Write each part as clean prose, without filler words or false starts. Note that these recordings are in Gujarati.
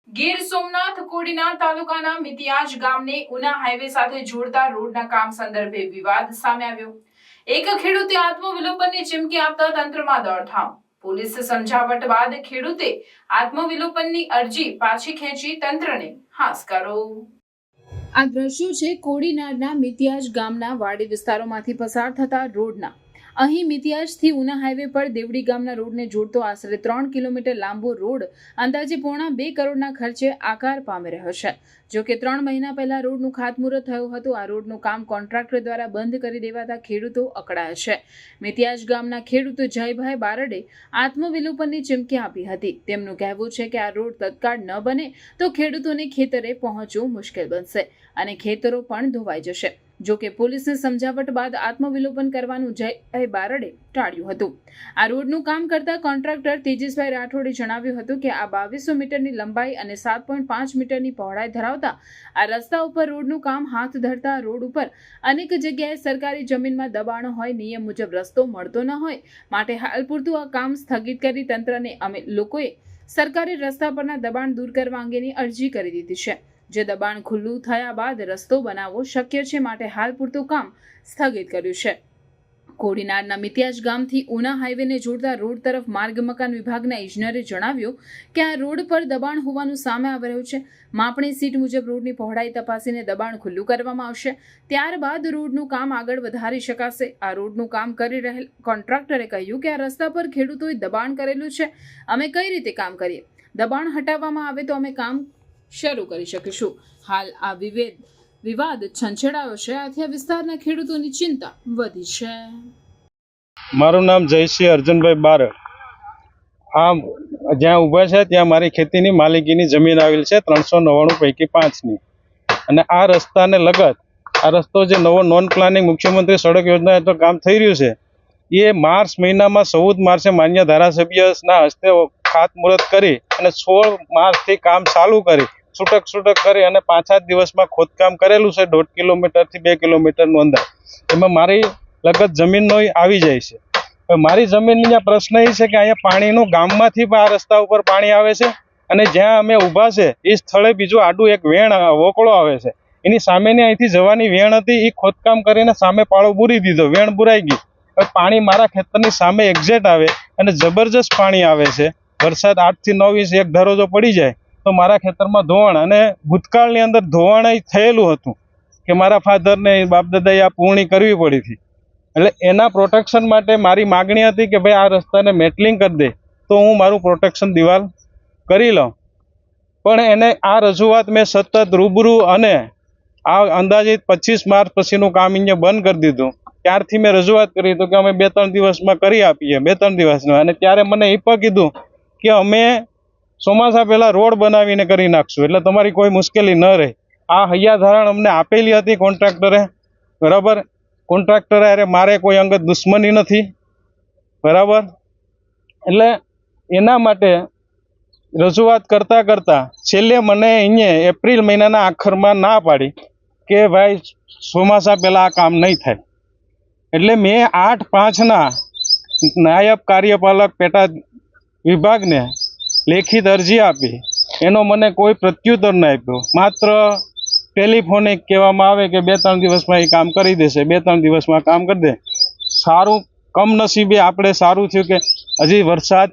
ગીર સોમનાથ કોડીનાર તાલુકાના મિતિયાજ ગામને ઉના હાઈવે સાથે જોડતા રોડના કામ સંદર્ભે વિવાદ સામે આવ્યો। એક ખેડૂતે આત્મવિલોપનની ચીમકી આપતા તંત્રમાં દોડધામ। પોલીસ સમજાવટ બાદ ખેડૂતે આત્મવિલોપનની અરજી પાછી ખેંચી તંત્રને હાશકારો। આ દ્રશ્યો છે કોડીનારના મિતિયાજ ગામના વાડી વિસ્તારોમાંથી પસાર થતા રોડના। અહીં મિતિયાજથી ઉના હાઈવે પર દેવડી ગામના રોડને જોડતો આશરે 3 કિલોમીટર લાંબો રોડ અંદાજે પોણા 2 કરોડના ખર્ચે આકાર પામી રહ્યો છે। જો કે 3 મહિના પહેલા રોડનું ખાતમુહૂર્ત થયું હતું। આ રોડનું કામ કોન્ટ્રાક્ટર દ્વારા બંધ કરી દેવાતા ખેડૂતો અકળાયા છે। મિતિયાજ ગામના ખેડૂત જયભાઈ બારડે આત્મવિલોપનની ચીમકી આપી હતી। તેમનું કહેવું છે કે આ રોડ તત્કાળ ન બને તો ખેડૂતોને ખેતરે પહોંચવું મુશ્કેલ બનશે અને ખેતરો પણ ધોવાઈ જશે। જો કે પોલીસની સમજાવટ બાદ આત્મવિલોપન કરવાનું જયભાઈ બારડે ટાળ્યું હતું। આ રોડનું કામ કરતા કોન્ટ્રાક્ટર તેજસભાઈ રાઠોડે જણાવ્યું હતું કે આ 2200 મીટરની લંબાઈ અને 7.5 મીટરની પહોળાઈ ધરાવતા આ રસ્તા ઉપર રોડનું કામ હાથ ધરતા રોડ ઉપર અનેક જગ્યાએ સરકારી જમીનમાં દબાણો હોય, નિયમ મુજબ રસ્તો મળતો ન હોય, માટે હાલ પૂરતું આ કામ સ્થગિત કરી તંત્રને અમે લોકોએ સરકારી રસ્તા પરના દબાણ દૂર કરવા અંગેની અરજી કરી દીધી છે। જે દબાણ ખુલ્લું થયા બાદ રસ્તો બનાવવો શક્ય છે, માટે હાલ પૂરતું કામ સ્થગિત કર્યું છે। કોડીનારના મિતિયાજ ગામથી ઉના હાઈવેને જોડતા રોડ તરફ માર્ગ મકાન વિભાગના ઇજનેરે જણાવ્યું કે આ રોડ પર દબાણ હોવાનું સામે આવી રહ્યું છે। માપણી સીટ મુજબ રોડની પહોળાઈ તપાસીને દબાણ ખુલ્લું કરવામાં આવશે। ત્યારબાદ રોડનું કામ આગળ વધારી શકાશે। આ રોડનું કામ કરી રહેલ કોન્ટ્રાક્ટરે કહ્યું કે આ રસ્તા પર ખેડૂતોએ દબાણ કરેલું છે, અમે કઈ રીતે કામ કરીએ? દબાણ હટાવવામાં આવે તો અમે કામ શરૂ કરી શકીશું। હાલ આ વિવાદ છંછેડાયો છે, આથી આ વિસ્તારના ખેડૂતોની ચિંતા વધી છે। મારું નામ જયસિંહ અર્જુનભાઈ બારડ। આ જ્યાં ઊભા છે ત્યાં મારી ખેતીની માલિકીની જમીન આવેલ છે 399 પૈકી 5ની, અને આ રસ્તાને લગત આ રસ્તો જે નવો નોન પ્લાનિંગ મુખ્યમંત્રી સડક યોજના હેઠળ કામ થઈ રહ્યું છે એ માર્ચ મહિનામાં 14 માર્ચે માન્ય ધારાસભ્યના હસ્તે ખાતમુહૂર્ત કરી અને 16 માર્ચથી કામ ચાલુ કરી છૂટક કરી અને 5 દિવસમાં ખોદકામ કરેલું છે 1.5 કિલોમીટરથી 2 કિલોમીટરનું અંદર। એમાં મારી લગત જમીનનો આવી જાય છે। મારી જમીનનો પ્રશ્ન એ છે કે અહીંયા પાણીનું ગામમાંથી આ રસ્તા ઉપર પાણી આવે છે અને જ્યાં અમે ઊભા છે એ સ્થળે બીજું આડું એક વેણ વોકળો આવે છે, એની સામેની અહીંથી જવાની વેણ હતી એ ખોદકામ કરીને સામે પાળો બૂરી દીધો, વેણ બુરાઈ ગઈ। પાણી મારા ખેતરની સામે એક્ઝેક્ટ આવે અને જબરજસ્ત પાણી આવે છે। વરસાદ 8 થી 9 ઇંચ એક ધારો જો પડી જાય તો મારા ખેતરમાં ધોવાણ, અને ભૂતકાળની અંદર ધોવાણ થયેલું હતું કે મારા ફાધરને બાપ દાદાએ આ પૂર્ણી કરવી પડી હતી। એટલે એના પ્રોટેક્શન માટે મારી માગણી હતી કે ભાઈ આ રસ્તાને મેટલિંગ કરી દે તો હું મારું પ્રોટેક્શન દિવાલ કરી લઉં, પણ એને આ રજૂઆત મેં સતત રૂબરૂ અને આ અંદાજિત 25 માર્ચ પછીનું કામ અહીંયા બંધ કરી દીધું। ત્યારથી મેં રજૂઆત કરી તો કે અમે 2-3 દિવસમાં કરી આપીએ, 2-3 દિવસમાં, અને ત્યારે મને એ પણ કીધું કે અમે ચોમાસા પહેલા રોડ બનાવીને કરી નાખશું એટલે તમારી કોઈ મુશ્કેલી ન રહે। આ હૈયાધારણ અમને આપેલી હતી કોન્ટ્રાક્ટરે, બરાબર। કોન્ટ્રાક્ટરે અરે મારે કોઈ અંગત દુશ્મની નથી, બરાબર। એટલે એના માટે રજૂઆત કરતા છેલ્લે મને અહીંયા એપ્રિલ મહિનાના આખરમાં ના પાડી કે ભાઈ ચોમાસા પહેલા આ કામ નહીં થાય। એટલે મેં 8/5ના નાયબ કાર્યપાલક પેટા વિભાગને લેખિત અરજી આપી, એનો મને કોઈ પ્રત્યુત્તર ન આપ્યો। માત્ર ટેલિફોનિક કહેવામાં આવે કે 2-3 દિવસમાં એ કામ કરી દેશે, 2-3 દિવસમાં કામ કરી દે। સારું કમનસીબે આપણે સારું થયું કે હજી વરસાદ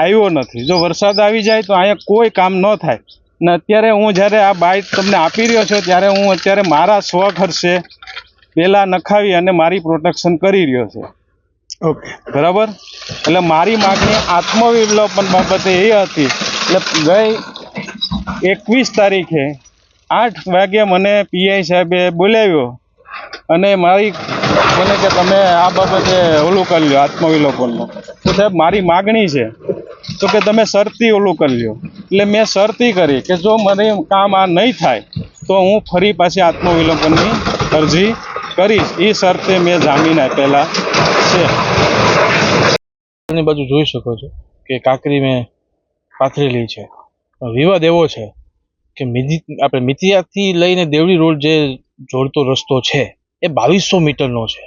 આવ્યો નથી। જો વરસાદ આવી જાય તો અહીંયા કોઈ કામ ન થાય। ને અત્યારે હું જ્યારે આ બાઇક તમને આપી રહ્યો છું ત્યારે હું અત્યારે મારા સ્વખર્ચે પેલા નખાવી અને મારી પ્રોટેક્શન કરી રહ્યો છે, ઓકે, બરાબર। એટલે મારી માગણી આત્મવિલોપન બાબતે એ હતી। એટલે ગઈ 21 તારીખે 8 વાગ્યે મને પીઆઈ સાહેબે બોલાવ્યો અને મને કે તમે આ બાબતે ઓલું કરી લો આત્મવિલોપનનું। તો સાહેબ મારી માગણી છે તો કે તમે શરતી ઓલું કરી લો। એટલે મેં શરતી કરી કે જો મને કામ આ નહીં થાય તો હું ફરી પાછી આત્મવિલોપનની અરજી કરીશ। એ શરતે મેં જામીન આપેલા છે। બાજુ જોઈ શકો છો કે કાંકરી મેં પાથરેલી છે। વિવાદ એવો છે કે આપણે મિતિયાથી લઈને દેવડી રોડ જે જોડતો રસ્તો છે એ 2200 મીટરનો છે।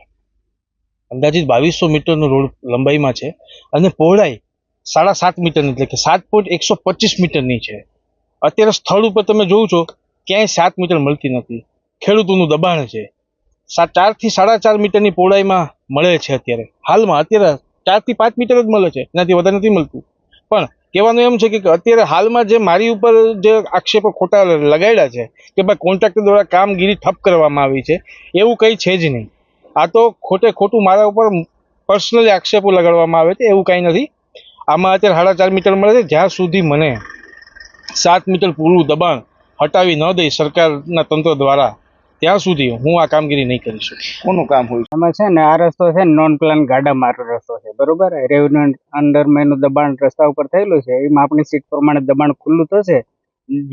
અંદાજિત 2200 મીટરનો રોડ લંબાઈમાં છે અને પહોળાઈ 7.5 મીટરની, એટલે કે 7.125 મીટરની છે. અત્યારે સ્થળ ઉપર તમે જોવો છો ક્યાંય 7 મીટર મળતી નથી. ખેડૂતોનું દબાણ છે. 4 થી 4.5 મીટરની પહોળાઈમાં મળે છે અત્યારે હાલમાં. અત્યારે 4 થી 5 મીટર જ મળે છે, એનાથી વધારે નથી મળતું. પણ કહેવાનું એમ છે કે અત્યારે હાલમાં જે મારી ઉપર જે આક્ષેપો ખોટા લગાડ્યા છે કે ભાઈ કોન્ટ્રાક્ટર દ્વારા કામગીરી ઠપ કરવામાં આવી છે, એવું કંઈ છે જ નહીં. આ તો ખોટું મારા ઉપર પર્સનલી આક્ષેપો લગાડવામાં આવે છે, એવું કાંઈ નથી. આમાં અત્યારે 4.5 મીટર મળે છે. જ્યાં સુધી મને 7 મીટર પૂરું દબાણ હટાવી ન દે સરકારના તંત્ર દ્વારા, ત્યાં સુધી હું આ કામગીરી નહીં કરી શકું. કોનું કામ હોય? એમાં છે ને, આ રસ્તો છે ને નોન પ્લાન ગાડા માર્ગ રસ્તો છે, બરોબર. રેવન્યુ અંડરમાં એનું દબાણ રસ્તા ઉપર થયેલું છે. એમાં આપણી સીટ પ્રમાણે દબાણ ખુલ્લું થશે.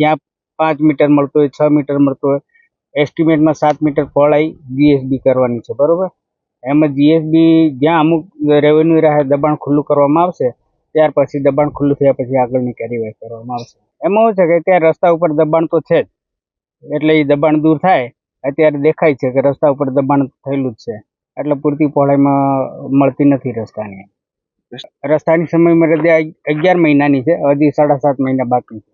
જ્યાં 5 મીટર મળતું હોય, 6 મીટર મળતું હોય, એસ્ટિમેટમાં 7 મીટર પહોળાઈ જીએસબી કરવાની છે, બરોબર. એમાં જીએસબી જ્યાં અમુક રેવન્યુ રાહે દબાણ ખુલ્લું કરવામાં આવશે, ત્યાર પછી દબાણ ખુલ્લું થયા પછી આગળની કાર્યવાહી કરવામાં આવશે. એમાં શું છે કે ત્યાં રસ્તા ઉપર દબાણ તો છે જ, એટલે એ દબાણ દૂર થાય. અત્યારે દેખાય છે કે રસ્તા ઉપર દબાણ થયેલું જ છે, એટલે પૂરતી પહોળાઈમાં મળતી નથી રસ્તાની. રસ્તાની સમય મર્યાદા 11 મહિનાની છે, હજી 7.5 મહિના બાકી છે.